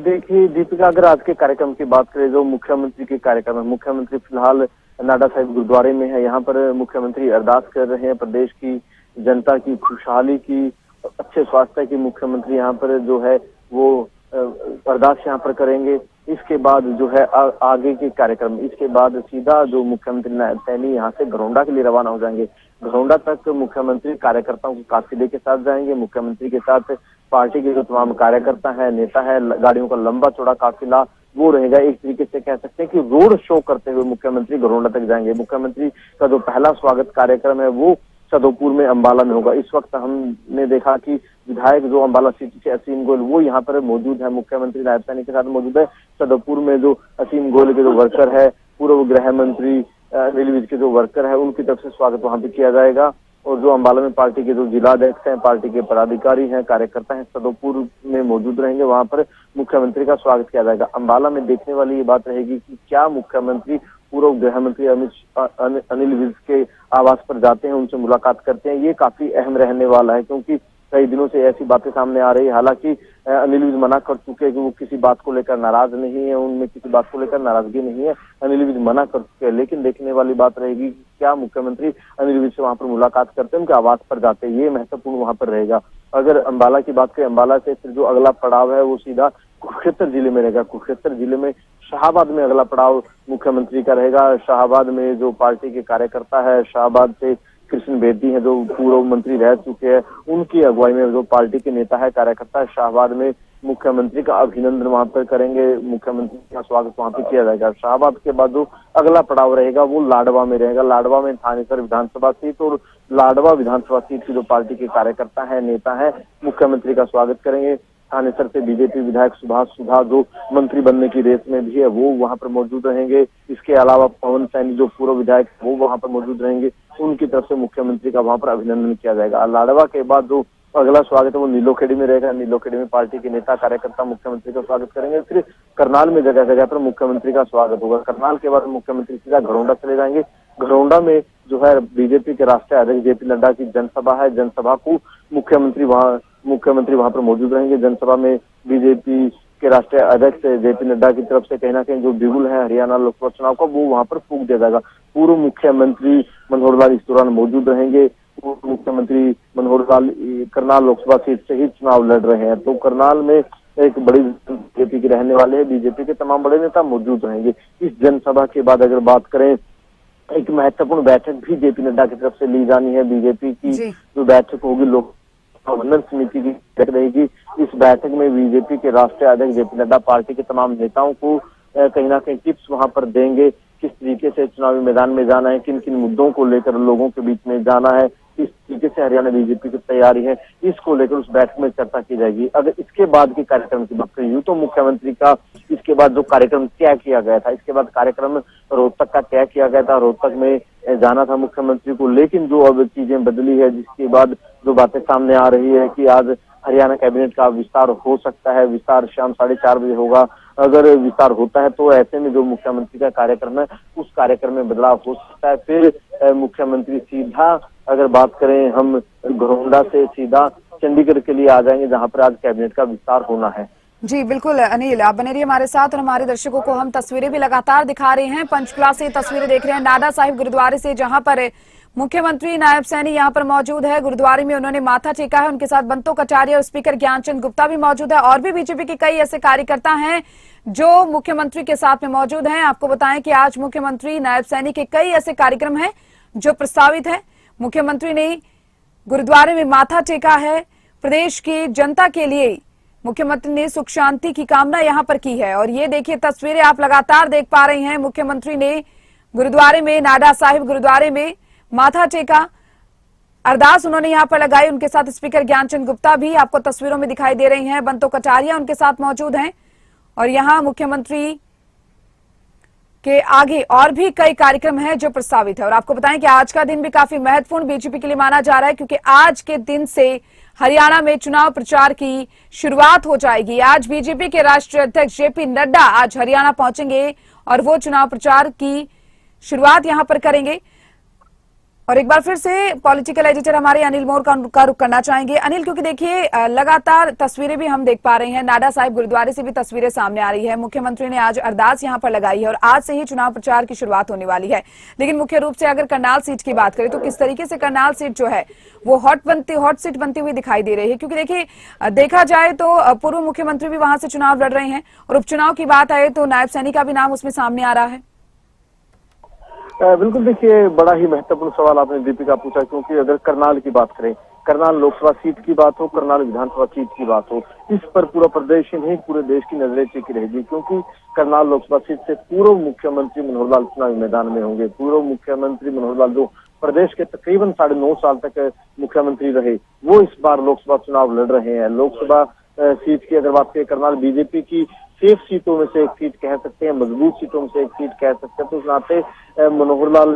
देखिए दीपिका, अगर आज के कार्यक्रम की बात करें जो मुख्यमंत्री के कार्यक्रम है, मुख्यमंत्री फिलहाल नाडा साहिब गुरुद्वारे में है। यहाँ पर मुख्यमंत्री अरदास कर रहे हैं प्रदेश की जनता की खुशहाली की, अच्छे स्वास्थ्य की। मुख्यमंत्री यहाँ पर जो है वो अरदास यहाँ पर करेंगे। इसके बाद जो है आगे के कार्यक्रम, इसके बाद सीधा जो मुख्यमंत्री नायब सैनी यहाँ से घरौंडा के लिए रवाना हो जाएंगे। घरौंडा तक मुख्यमंत्री कार्यकर्ताओं के काफिले के साथ जाएंगे। मुख्यमंत्री के साथ पार्टी के जो तमाम कार्यकर्ता है, नेता है, गाड़ियों का लंबा चौड़ा काफिला वो रहेगा। एक तरीके से कह सकते हैं कि रोड शो करते हुए मुख्यमंत्री घरौंडा तक जाएंगे। मुख्यमंत्री का जो पहला स्वागत कार्यक्रम है वो सदोपुर में अंबाला में होगा। इस वक्त हमने देखा कि विधायक जो अंबाला सीट से असीम गोयल वो यहाँ पर मौजूद है, मुख्यमंत्री नायब सैनी के साथ मौजूद है। सदोपुर में जो असीम गोयल के जो वर्कर है, पूर्व गृह मंत्री अनिल विज के जो वर्कर है, उनकी तरफ से स्वागत वहां पे किया जाएगा। और जो अंबाला में पार्टी के जो जिलाध्यक्ष हैं, पार्टी के पदाधिकारी हैं, कार्यकर्ता हैं, सदोपुर में मौजूद रहेंगे। वहां पर मुख्यमंत्री का स्वागत किया जाएगा। अंबाला में देखने वाली ये बात रहेगी कि क्या मुख्यमंत्री पूर्व गृह मंत्री अनिल विज के आवास पर जाते हैं, उनसे मुलाकात करते हैं। ये काफी अहम रहने वाला है क्योंकि कई दिनों से ऐसी बातें सामने आ रही है। हालांकि अनिल विज मना कर चुके हैं कि वो किसी बात को लेकर नाराज नहीं है, उनमें किसी बात को लेकर नाराजगी नहीं है। अनिल विज मना कर चुके हैं, लेकिन देखने वाली बात रहेगी कि क्या मुख्यमंत्री अनिल विज से वहां पर मुलाकात करते हैं, उनके आवास पर जाते हैं। ये महत्वपूर्ण वहां पर रहेगा। अगर अंबाला की बात करें, अंबाला से फिर जो अगला पड़ाव है वो सीधा कुरुक्षेत्र जिले में रहेगा। कुरुक्षेत्र जिले में शाहाबाद में अगला पड़ाव मुख्यमंत्री का रहेगा। शाहाबाद में जो पार्टी के कार्यकर्ता है, शाहाबाद से कृष्ण बेदी है जो पूर्व मंत्री रह चुके हैं, उनकी अगुवाई में जो पार्टी के नेता है, कार्यकर्ता है, शाहाबाद में मुख्यमंत्री का अभिनंदन वहां पर करेंगे। मुख्यमंत्री का स्वागत वहां पर किया जाएगा। शाहाबाद के बाद जो अगला पड़ाव रहेगा वो लाडवा में रहेगा। लाडवा में थानेसर विधानसभा सीट और लाडवा विधानसभा सीट की जो पार्टी के कार्यकर्ता है, नेता है, मुख्यमंत्री का स्वागत करेंगे। थानेसर से बीजेपी विधायक सुभाष सुधा जो मंत्री बनने की रेस में भी है वो वहां पर मौजूद रहेंगे। इसके अलावा पवन सैनी जो पूर्व विधायक वो वहां पर मौजूद रहेंगे। उनकी तरफ से मुख्यमंत्री का वहां पर अभिनंदन किया जाएगा। लाडवा के बाद जो अगला स्वागत है वो नीलोखेड़ी में रहेगा। नीलोखेड़ी में पार्टी के नेता कार्यकर्ता मुख्यमंत्री का स्वागत करेंगे। फिर करनाल में जगह जगह पर मुख्यमंत्री का स्वागत होगा। करनाल के बाद मुख्यमंत्री सीधा घरौंडा चले जाएंगे। घरौंडा में जो है बीजेपी के राष्ट्रीय अध्यक्ष जेपी नड्डा की जनसभा है, जनसभा को मुख्यमंत्री वहां मुख्यमंत्री वहां पर मौजूद रहेंगे। जनसभा में बीजेपी के राष्ट्रीय अध्यक्ष जेपी नड्डा की तरफ से कहीं ना कहीं जो बिगुल है हरियाणा लोकसभा चुनाव का वो वहां पर फूंक दिया जाएगा। पूर्व मुख्यमंत्री मनोहर लाल इस दौरान मौजूद रहेंगे। पूर्व मुख्यमंत्री मनोहर लाल करनाल लोकसभा सीट से ही चुनाव लड़ रहे हैं, तो करनाल में एक बड़ी बीजेपी के रहने वाले हैं, बीजेपी के तमाम बड़े नेता मौजूद रहेंगे। इस जनसभा के बाद अगर बात करें, एक महत्वपूर्ण बैठक भी जेपी नड्डा की तरफ से ली जानी है। बीजेपी की जो बैठक होगी लोक प्रबंधन समिति की बैठक रहेगी। इस बैठक में बीजेपी के राष्ट्रीय अध्यक्ष जेपी नड्डा पार्टी के तमाम नेताओं को कहीं ना कहीं टिप्स वहां पर देंगे, किस तरीके से चुनावी मैदान में जाना है, किन किन मुद्दों को लेकर लोगों के बीच में जाना है, किस तरीके से हरियाणा बीजेपी की तैयारी है, इसको लेकर उस बैठक में चर्चा की जाएगी। अगर इसके बाद के कार्यक्रम की बात करें, यूं तो मुख्यमंत्री का इसके बाद जो कार्यक्रम तय किया गया था, इसके बाद कार्यक्रम रोहतक का तय किया गया था, रोहतक में जाना था मुख्यमंत्री को, लेकिन जो अब चीजें बदली है, जिसके बाद जो बातें सामने आ रही है कि आज हरियाणा कैबिनेट का विस्तार हो सकता है। विस्तार शाम 4:30 बजे होगा। अगर विस्तार होता है तो ऐसे में जो मुख्यमंत्री का कार्यक्रम है उस कार्यक्रम में बदलाव हो सकता है। फिर मुख्यमंत्री सीधा, अगर बात करें हम, घरौंडा से सीधा चंडीगढ़ के लिए आ जाएंगे, जहां पर आज कैबिनेट का विस्तार होना है। जी बिल्कुल अनिल, आप बने रहिए हमारे साथ और हमारे दर्शकों को हम तस्वीरें भी लगातार दिखा रहे हैं। पंचकुला से तस्वीरें देख रहे हैं नाडा साहिब गुरुद्वारे से, जहां पर मुख्यमंत्री नायब सैनी यहां पर मौजूद है। गुरुद्वारे में उन्होंने माथा टेका है। उनके साथ बंतो कटारिया और स्पीकर ज्ञानचंद गुप्ता भी मौजूद है और भी बीजेपी के कई ऐसे कार्यकर्ता हैं जो मुख्यमंत्री के साथ में मौजूद हैं। आपको बताएं कि आज मुख्यमंत्री नायब सैनी के कई ऐसे कार्यक्रम हैं जो प्रस्तावित है। मुख्यमंत्री ने गुरुद्वारे में माथा टेका है। प्रदेश की जनता के लिए मुख्यमंत्री ने सुख शांति की कामना यहां पर की है और ये देखिए तस्वीरें आप लगातार देख पा रही हैं। मुख्यमंत्री ने गुरुद्वारे में, नाडा साहिब गुरुद्वारे में माथा टेका, अरदास उन्होंने यहां पर लगाई। उनके साथ स्पीकर ज्ञानचंद गुप्ता भी आपको तस्वीरों में दिखाई दे रही हैं। बंतो कटारिया उनके साथ मौजूद हैं और यहां मुख्यमंत्री के आगे और भी कई कार्यक्रम हैं जो प्रस्तावित है। और आपको बताएं कि आज का दिन भी काफी महत्वपूर्ण बीजेपी के लिए माना जा रहा है, क्योंकि आज के दिन से हरियाणा में चुनाव प्रचार की शुरुआत हो जाएगी। आज बीजेपी के राष्ट्रीय अध्यक्ष जेपी नड्डा आज हरियाणा पहुंचेंगे और वो चुनाव प्रचार की शुरुआत यहां पर करेंगे। और एक बार फिर से पॉलिटिकल एडिटर हमारे अनिल मोर का रुख करना चाहेंगे। अनिल, क्योंकि देखिए लगातार तस्वीरें भी हम देख पा रहे हैं, नाडा साहिब गुरुद्वारे से भी तस्वीरें सामने आ रही है। मुख्यमंत्री ने आज अरदास यहां पर लगाई है और आज से ही चुनाव प्रचार की शुरुआत होने वाली है। लेकिन मुख्य रूप से अगर करनाल सीट की बात करें तो किस तरीके से करनाल सीट जो है वो हॉट सीट बनती हुई दिखाई दे रही है, क्योंकि देखिए देखा जाए तो पूर्व मुख्यमंत्री भी वहां से चुनाव लड़ रहे हैं और उपचुनाव की बात आए तो नायब सैनी का भी नाम उसमें सामने आ रहा है। बिल्कुल, देखिए बड़ा ही महत्वपूर्ण सवाल आपने दीपिका पूछा, क्योंकि अगर करनाल की बात करें, करनाल लोकसभा सीट की बात हो, करनाल विधानसभा सीट की बात हो, इस पर पूरा प्रदेश ही नहीं पूरे देश की नजरें टिकी रहेगी, क्योंकि करनाल लोकसभा सीट से पूर्व मुख्यमंत्री मनोहर लाल चुनावी मैदान में होंगे। पूर्व मुख्यमंत्री मनोहर लाल जो प्रदेश के तकरीबन 9.5 साल तक मुख्यमंत्री रहे, वो इस बार लोकसभा चुनाव लड़ रहे हैं। लोकसभा सीट की अगर बात करें, करनाल बीजेपी की सेफ सीटों में से एक सीट कह सकते हैं, मजबूत सीटों में से एक सीट कह सकते हैं। तो उस नाते मनोहर लाल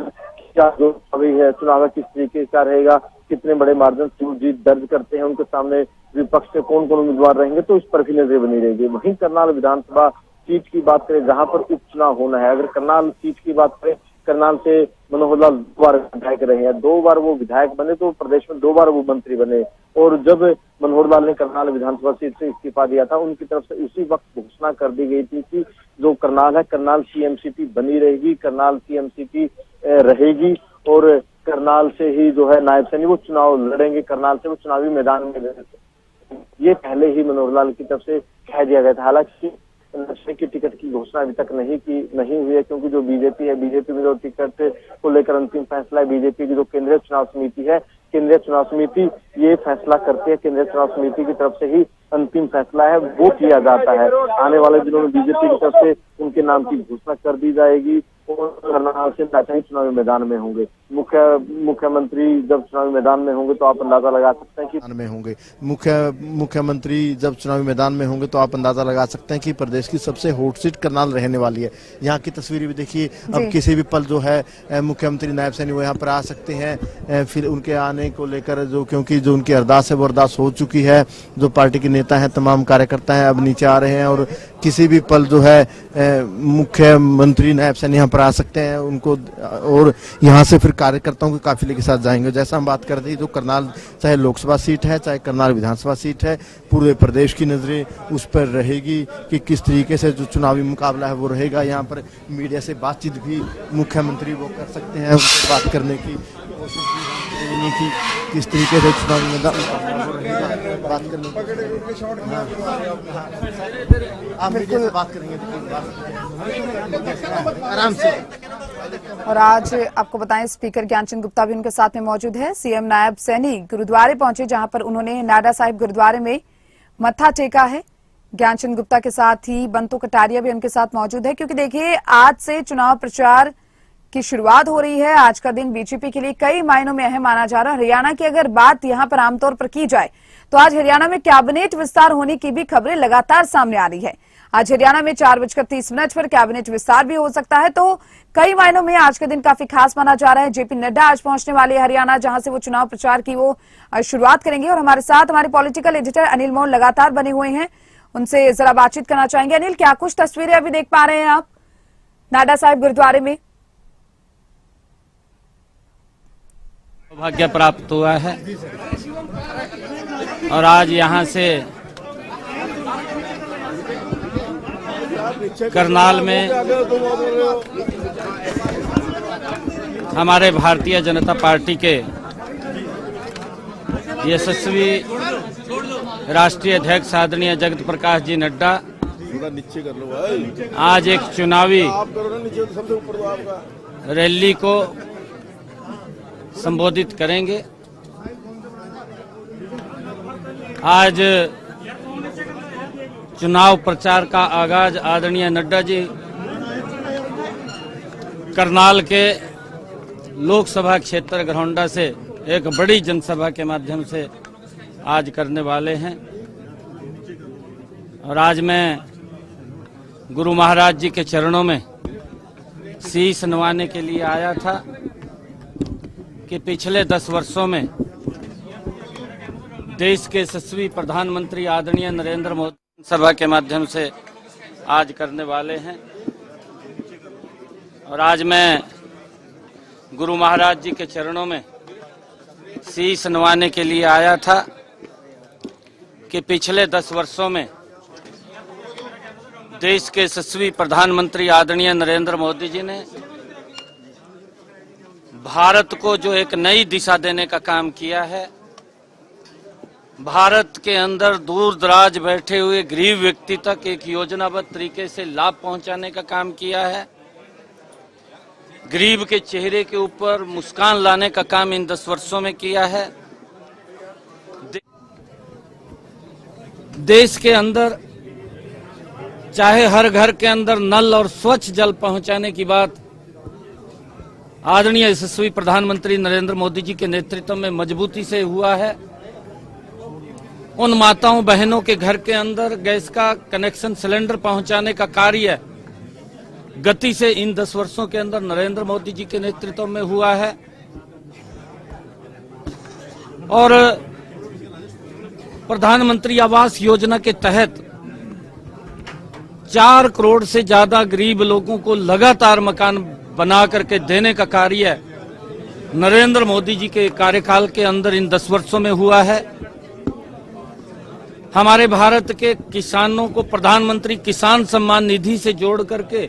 क्या जो अभी है चुनाव किस तरीके का रहेगा, कितने बड़े मार्जिन से जीत दर्ज करते हैं, उनके सामने विपक्ष से कौन कौन उम्मीदवार रहेंगे, तो इस पर भी नजर बनी रहेगी। वहीं करनाल विधानसभा सीट की बात करें, जहां पर उपचुनाव होना है, अगर करनाल सीट की बात करें, करनाल से मनोहर लाल 2 बार विधायक रहे हैं, 2 बार वो विधायक बने तो प्रदेश में 2 बार वो मंत्री बने। और जब मनोहर लाल ने करनाल विधानसभा सीट से इस्तीफा दिया था, उनकी तरफ से उसी वक्त घोषणा कर दी गई थी कि जो करनाल है, करनाल सीएमसीटी बनी रहेगी, करनाल सीएमसीटी रहेगी और करनाल से ही जो है नायब सैनी वो चुनाव लड़ेंगे, करनाल से वो चुनावी मैदान में। ये पहले ही मनोहर लाल की तरफ से कह दिया गया था। हालांकि नशे की टिकट की घोषणा अभी तक नहीं हुई है, क्योंकि जो बीजेपी है, बीजेपी में जो टिकट को लेकर अंतिम फैसला है, बीजेपी की जो केंद्रीय चुनाव समिति है, केंद्रीय चुनाव समिति ये फैसला करती है। केंद्रीय चुनाव समिति की तरफ से ही अंतिम फैसला है वो किया जाता है। आने वाले दिनों में बीजेपी की तरफ से उनके नाम की घोषणा कर दी जाएगी और करनाल से ही चुनावी मैदान में होंगे। मुख्यमंत्री जब चुनावी मैदान में होंगे तो आप अंदाजा लगा सकते हैं कि मुख्यमंत्री जब चुनावी मैदान में होंगे तो आप अंदाजा लगा सकते हैं कि प्रदेश की सबसे हॉट सीट करनाल रहने वाली है। यहाँ की तस्वीरें भी देखिए, अब किसी भी पल जो है मुख्यमंत्री नायब सैनी वो यहाँ पर आ सकते हैं। फिर उनके आने को लेकर क्योंकि जो उनकी अरदास है वो अरदास हो चुकी है, जो पार्टी के नेता हैं, तमाम कार्यकर्ता हैं, अब नीचे आ रहे हैं और किसी भी पल जो है मुख्यमंत्री नायब सैनी यहाँ पर आ सकते हैं उनको, और यहाँ से फिर कार्यकर्ताओं के काफिले के साथ जाएंगे। जैसा हम बात कर रहे थे, तो करनाल चाहे लोकसभा सीट है, चाहे करनाल विधानसभा सीट है, पूरे प्रदेश की नजरें उस पर रहेगी कि किस तरीके से जो चुनावी मुकाबला है वो रहेगा। यहाँ पर मीडिया से बातचीत भी मुख्यमंत्री वो कर सकते हैं, उनसे बात करने की कोशिश भी की किस तरीके से चुनावी मुकाबला रहेगा, बात करने आप मीडिया से बात करेंगे आराम से। और आज आपको बताएं, स्पीकर ज्ञानचंद गुप्ता भी उनके साथ में मौजूद है। सीएम नायब सैनी गुरुद्वारे पहुंचे, जहां पर उन्होंने नाडा साहिब गुरुद्वारे में मत्था टेका है। ज्ञानचंद गुप्ता के साथ ही बंतु कटारिया भी उनके साथ मौजूद है, क्योंकि देखिए आज से चुनाव प्रचार की शुरुआत हो रही है। आज का दिन बीजेपी के लिए कई मायनों में अहम माना जा रहा है। हरियाणा की अगर बात यहां पर आमतौर पर की जाए तो आज हरियाणा में कैबिनेट विस्तार होने की भी खबरें लगातार सामने आ रही है। आज हरियाणा में 4:30 पर कैबिनेट विस्तार भी हो सकता है, तो कई मायनों में आज का दिन काफी खास माना जा रहा है। जेपी नड्डा आज पहुंचने वाले हरियाणा, जहां से वो चुनाव प्रचार की वो शुरुआत करेंगे। और हमारे साथ हमारे पॉलिटिकल एडिटर अनिल मोहन लगातार बने हुए हैं, उनसे जरा बातचीत करना चाहेंगे। अनिल, क्या कुछ तस्वीरें अभी देख पा रहे हैं आप नाडा साहिब गुरुद्वारे में? सौभाग्य प्राप्त हुआ है और आज यहाँ से करनाल में हमारे भारतीय जनता पार्टी के यशस्वी राष्ट्रीय अध्यक्ष आदरणीय जगत प्रकाश जी नड्डा आज एक चुनावी रैली को संबोधित करेंगे। आज चुनाव प्रचार का आगाज आदरणीय नड्डा जी करनाल के लोकसभा क्षेत्र घरौंडा से एक बड़ी जनसभा के माध्यम से आज करने वाले हैं। और आज मैं गुरु महाराज जी के चरणों में शीश नवाने के लिए आया था कि पिछले 10 वर्षों में देश के यशस्वी प्रधानमंत्री आदरणीय नरेंद्र मोदी सभा के माध्यम से आज करने वाले हैं। और आज मैं गुरु महाराज जी के चरणों में शीश नवाने के लिए आया था कि पिछले 10 वर्षों में देश के यशस्वी प्रधानमंत्री आदरणीय नरेंद्र मोदी जी ने भारत को जो एक नई दिशा देने का काम किया है, भारत के अंदर दूर दराज बैठे हुए गरीब व्यक्ति तक एक योजनाबद्ध तरीके से लाभ पहुंचाने का काम किया है, गरीब के चेहरे के ऊपर मुस्कान लाने का काम इन 10 वर्षों में किया है। देश के अंदर चाहे हर घर के अंदर नल और स्वच्छ जल पहुंचाने की बात आदरणीय यशस्वी प्रधानमंत्री नरेंद्र मोदी जी के नेतृत्व में मजबूती से हुआ है। उन माताओं बहनों के घर के अंदर गैस का कनेक्शन सिलेंडर पहुंचाने का कार्य गति से इन 10 वर्षों के अंदर नरेंद्र मोदी जी के नेतृत्व में हुआ है। और प्रधानमंत्री आवास योजना के तहत 4 करोड़ से ज्यादा गरीब लोगों को लगातार मकान बना करके देने का कार्य नरेंद्र मोदी जी के कार्यकाल के अंदर इन 10 वर्षों में हुआ है। हमारे भारत के किसानों को प्रधानमंत्री किसान सम्मान निधि से जोड़ करके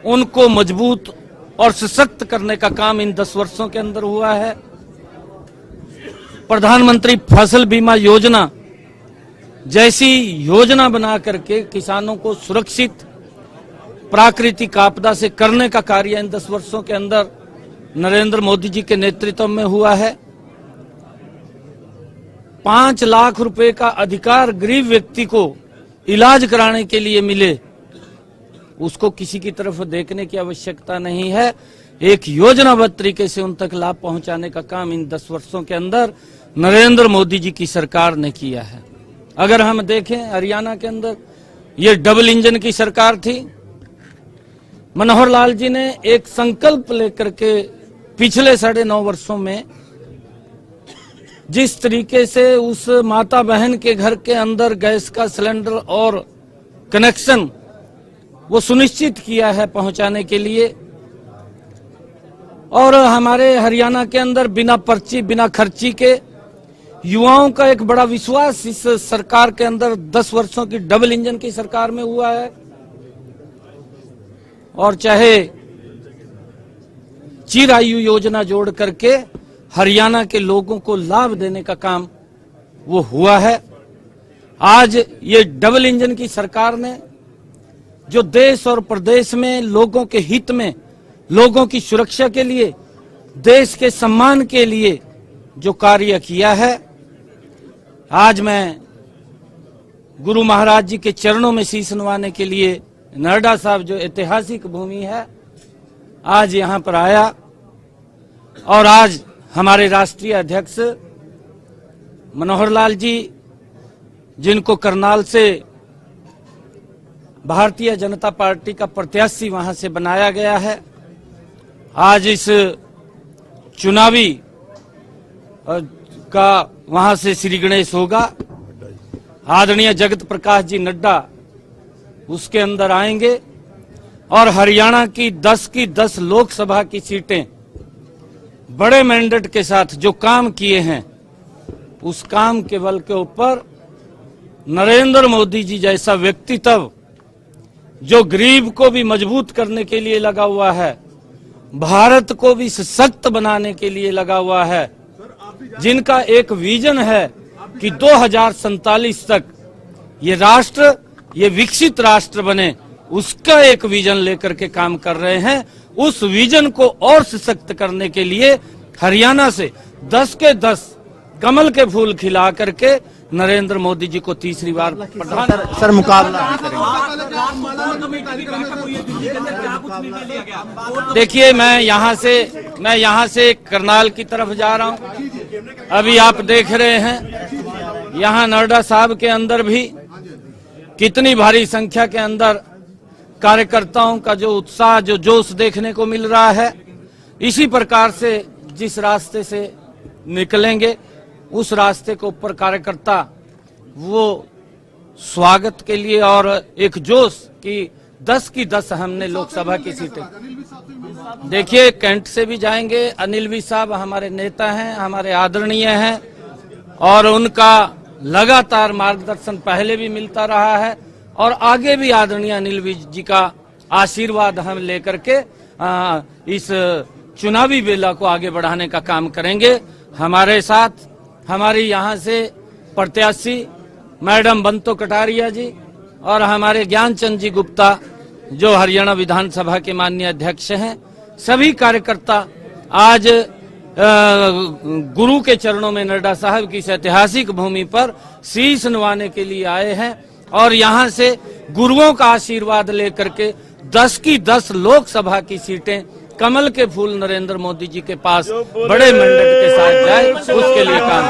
उनको मजबूत और सशक्त करने का काम इन 10 वर्षों के अंदर हुआ है। प्रधानमंत्री फसल बीमा योजना जैसी योजना बना करके किसानों को सुरक्षित प्राकृतिक आपदा से करने का कार्य इन 10 वर्षों के अंदर नरेंद्र मोदी जी के नेतृत्व में हुआ है। 5 लाख रुपए का अधिकार गरीब व्यक्ति को इलाज कराने के लिए मिले, उसको किसी की तरफ देखने की आवश्यकता नहीं है। एक योजनाबद्ध तरीके से उन तक लाभ पहुंचाने का काम इन 10 वर्षों के अंदर नरेंद्र मोदी जी की सरकार ने किया है। अगर हम देखें हरियाणा के अंदर ये डबल इंजन की सरकार थी। मनोहर लाल जी ने एक संकल्प लेकर के पिछले 9.5 वर्षों में जिस तरीके से उस माता बहन के घर के अंदर गैस का सिलेंडर और कनेक्शन वो सुनिश्चित किया है पहुंचाने के लिए, और हमारे हरियाणा के अंदर बिना पर्ची बिना खर्ची के युवाओं का एक बड़ा विश्वास इस सरकार के अंदर 10 वर्षों की डबल इंजन की सरकार में हुआ है। और चाहे चिरायु योजना जोड़ करके हरियाणा के लोगों को लाभ देने का काम वो हुआ है। आज ये डबल इंजन की सरकार ने जो देश और प्रदेश में लोगों के हित में, लोगों की सुरक्षा के लिए, देश के सम्मान के लिए जो कार्य किया है, आज मैं गुरु महाराज जी के चरणों में शीश नवाने के लिए नड्डा साहब जो ऐतिहासिक भूमि है, आज यहां पर आया। और आज हमारे राष्ट्रीय अध्यक्ष मनोहर लाल जी, जिनको करनाल से भारतीय जनता पार्टी का प्रत्याशी वहां से बनाया गया है, आज इस चुनावी का वहां से श्री गणेश होगा। आदरणीय जगत प्रकाश जी नड्डा उसके अंदर आएंगे और हरियाणा की 10 लोकसभा की सीटें बड़े मैंडेट के साथ जो काम किए हैं, उस काम के बल के ऊपर नरेंद्र मोदी जी जैसा व्यक्तित्व जो गरीब को भी मजबूत करने के लिए लगा हुआ है, भारत को भी सशक्त बनाने के लिए लगा हुआ है, जिनका एक विजन है कि 2047 तक ये राष्ट्र, ये विकसित राष्ट्र बने, उसका एक विजन लेकर के काम कर रहे हैं। उस विजन को और सशक्त करने के लिए हरियाणा से 10 के 10 कमल के फूल खिला करके नरेंद्र मोदी जी को तीसरी बार प्रधान सर मुकाबला देखिए, मैं यहाँ से करनाल की तरफ जा रहा हूँ। अभी आप देख रहे हैं यहाँ नड्डा साहब के अंदर भी कितनी भारी संख्या के अंदर कार्यकर्ताओं का जो उत्साह, जो जोश देखने को मिल रहा है। इसी प्रकार से जिस रास्ते से निकलेंगे उस रास्ते के ऊपर कार्यकर्ता वो स्वागत के लिए और एक जोश की 10 की 10 हमने लोकसभा की सीटें। देखिए, कैंट से भी जाएंगे। अनिल भी साहब हमारे नेता हैं, हमारे आदरणीय हैं और उनका लगातार मार्गदर्शन पहले भी मिलता रहा है और आगे भी आदरणीय अनिल विज जी का आशीर्वाद हम लेकर के इस चुनावी बेला को आगे बढ़ाने का काम करेंगे। हमारे साथ हमारी यहाँ से प्रत्याशी मैडम बंतो कटारिया जी और हमारे ज्ञानचंद जी गुप्ता जो हरियाणा विधानसभा के माननीय अध्यक्ष हैं, सभी कार्यकर्ता आज गुरु के चरणों में नड्डा साहब की इस ऐतिहासिक भूमि पर शीश नवाने के लिए आए हैं और यहाँ से गुरुओं का आशीर्वाद लेकर के 10 की 10 लोकसभा की सीटें कमल के फूल नरेंद्र मोदी जी के पास बड़े मैंडेट के साथ जाए, उसके लिए काम।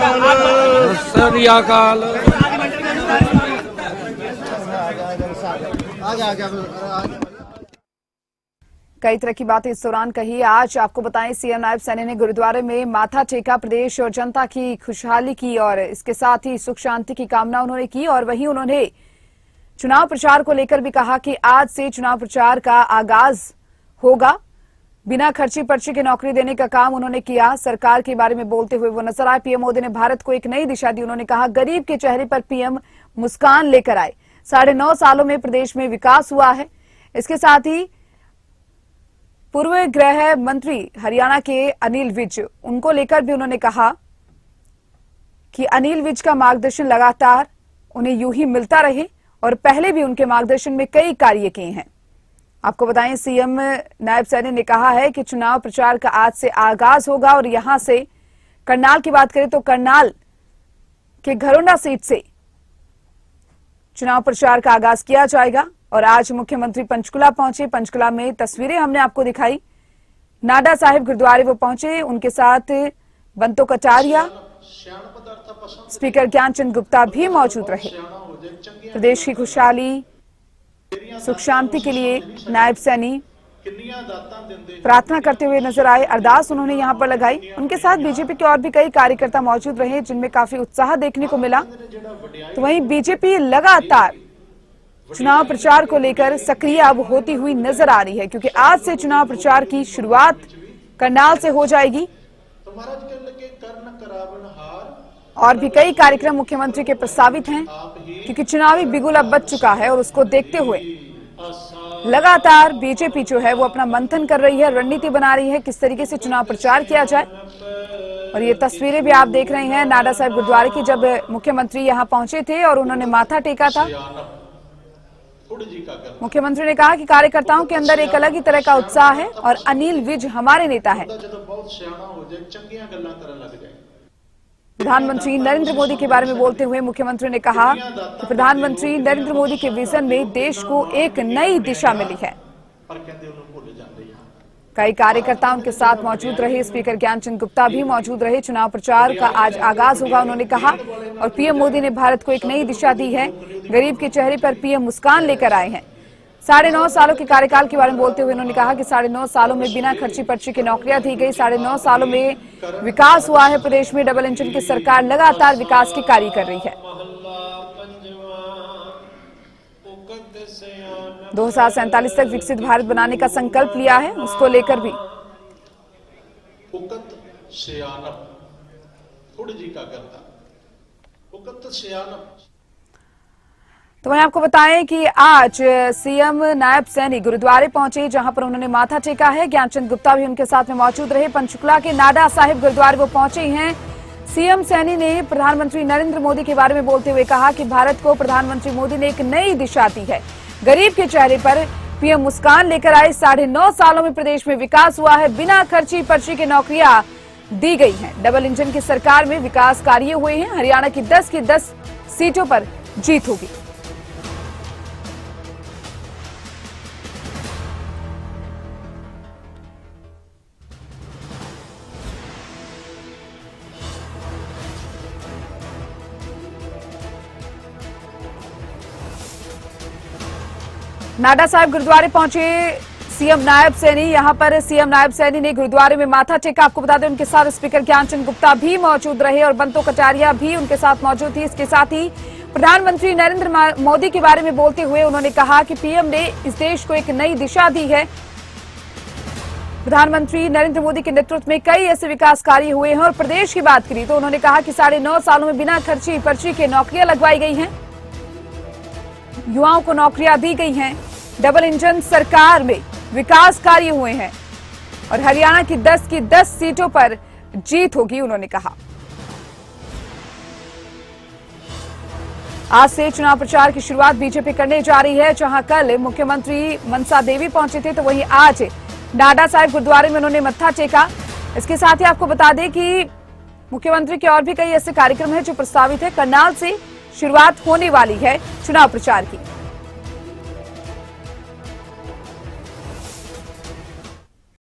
सर अकाल कई तरह की बातें इस दौरान कही। आज आपको बताएं, सीएम नायब सैनी ने गुरुद्वारे में माथा टेका, प्रदेश और जनता की खुशहाली की और इसके साथ ही सुख शांति की कामना उन्होंने की। और वहीं उन्होंने चुनाव प्रचार को लेकर भी कहा कि आज से चुनाव प्रचार का आगाज होगा। बिना खर्ची पर्ची की नौकरी देने का काम उन्होंने किया। सरकार के बारे में बोलते हुए वो नजर आए। पीएम मोदी ने भारत को एक नई दिशा दी। उन्होंने कहा, गरीब के चेहरे पर पीएम मुस्कान लेकर आए। 9.5 सालों में प्रदेश में विकास हुआ है। इसके साथ ही पूर्व गृह मंत्री हरियाणा के अनिल विज, उनको लेकर भी उन्होंने कहा कि अनिल विज का मार्गदर्शन लगातार उन्हें यूं ही मिलता रहे और पहले भी उनके मार्गदर्शन में कई कार्य किए हैं। आपको बताएं, सीएम नायब सैनी ने कहा है कि चुनाव प्रचार का आज से आगाज होगा और यहां से करनाल की बात करें तो करनाल के घरोंडा सीट से चुनाव प्रचार का आगाज किया जाएगा। और आज मुख्यमंत्री पंचकुला पहुंचे। पंचकुला में तस्वीरें हमने आपको दिखाई। नाडा साहिब गुरुद्वारे वो पहुंचे, उनके साथ बंतो कटारिया, स्पीकर ज्ञानचंद गुप्ता भी मौजूद रहे। प्रदेश की खुशहाली, सुख शांति के लिए नायब सैनी प्रार्थना करते हुए नजर आए। अरदास उन्होंने यहां पर लगाई। उनके साथ बीजेपी के और भी कई कार्यकर्ता मौजूद रहे, जिनमें काफी उत्साह देखने को मिला। तो वहीं बीजेपी लगातार चुनाव प्रचार को लेकर सक्रिय अब होती हुई नजर आ रही है, क्योंकि आज से चुनाव प्रचार की शुरुआत करनाल से हो जाएगी। तो महाराज कह लगे कर्ण करावन हार और भी कई कार्यक्रम मुख्यमंत्री के प्रस्तावित हैं, क्योंकि चुनावी बिगुल अब बच चुका है और उसको देखते हुए लगातार बीजेपी जो है वो अपना मंथन कर रही है, रणनीति बना रही है किस तरीके से चुनाव प्रचार किया जाए। और ये तस्वीरें भी आप देख रहे हैं नाडा साहिब गुरुद्वारे की, जब मुख्यमंत्री यहां पहुंचे थे और उन्होंने माथा टेका था। मुख्यमंत्री ने कहा कि कार्यकर्ताओं के अंदर एक अलग ही तरह का उत्साह है और अनिल विज हमारे नेता है। प्रधानमंत्री नरेंद्र मोदी के बारे में बोलते हुए मुख्यमंत्री ने कहा कि प्रधानमंत्री नरेंद्र मोदी के विजन में देश को एक नई दिशा मिली है। कई कार्यकर्ता उनके साथ मौजूद रहे, स्पीकर ज्ञानचंद गुप्ता भी मौजूद रहे। चुनाव प्रचार का आज आगाज होगा, उन्होंने कहा। और पीएम मोदी ने भारत को एक नई दिशा दी है, गरीब के चेहरे पर पीएम मुस्कान लेकर आए हैं। 9.5 सालों के कार्यकाल के बारे में बोलते हुए उन्होंने कहा कि 9.5 सालों में बिना खर्ची पर्ची की नौकरियां दी गई। 9.5 सालों में विकास हुआ है। प्रदेश में डबल इंजन की सरकार लगातार विकास के कार्य कर रही है। 2047 तक विकसित भारत बनाने का संकल्प लिया है, उसको लेकर भी तो वहीं आपको बताएं कि आज सीएम नायब सैनी गुरुद्वारे पहुंचे, जहां पर उन्होंने माथा टेका है। ज्ञानचंद गुप्ता भी उनके साथ में मौजूद रहे। पंचकुला के नाडा साहिब गुरुद्वारे वो पहुंचे हैं। सीएम सैनी ने प्रधानमंत्री नरेंद्र मोदी के बारे में बोलते हुए कहा कि भारत को प्रधानमंत्री मोदी ने एक नई दिशा दी है, गरीब के चेहरे पर पीएम मुस्कान लेकर आए। 9.5 सालों में प्रदेश में विकास हुआ है, बिना खर्ची पर्ची की नौकरियां दी गई हैं। डबल इंजन की सरकार में विकास कार्य हुए हैं। हरियाणा की 10 सीटों पर जीत होगी। नाडा साहिब गुरुद्वारे पहुंचे सीएम नायब सैनी। यहां पर सीएम नायब सैनी ने गुरुद्वारे में माथा टेका। आपको बता दें उनके साथ स्पीकर ज्ञानचंद गुप्ता भी मौजूद रहे और बंतो कटारिया भी उनके साथ मौजूद थी। इसके साथ ही प्रधानमंत्री नरेंद्र मोदी के बारे में बोलते हुए उन्होंने कहा कि पीएम ने इस देश को एक नई दिशा दी है। प्रधानमंत्री नरेंद्र मोदी के नेतृत्व में कई ऐसे विकास कार्य हुए हैं। और प्रदेश की बात करी तो उन्होंने कहा कि 9.5 सालों में बिना खर्ची पर्ची के नौकरियां लगवाई गई हैं, युवाओं को नौकरियां दी गई हैं। डबल इंजन सरकार में विकास कार्य हुए हैं और हरियाणा की 10 सीटों पर जीत होगी, उन्होंने कहा। आज से चुनाव प्रचार की शुरुआत बीजेपी करने जा रही है। जहां कल मुख्यमंत्री मनसा देवी पहुंचे थे, तो वहीं आज नाडा साहिब गुरुद्वारे में उन्होंने मत्था टेका। इसके साथ ही आपको बता दें कि मुख्यमंत्री के और भी कई ऐसे कार्यक्रम हैं जो प्रस्तावित है। करनाल से शुरुआत होने वाली है चुनाव प्रचार की।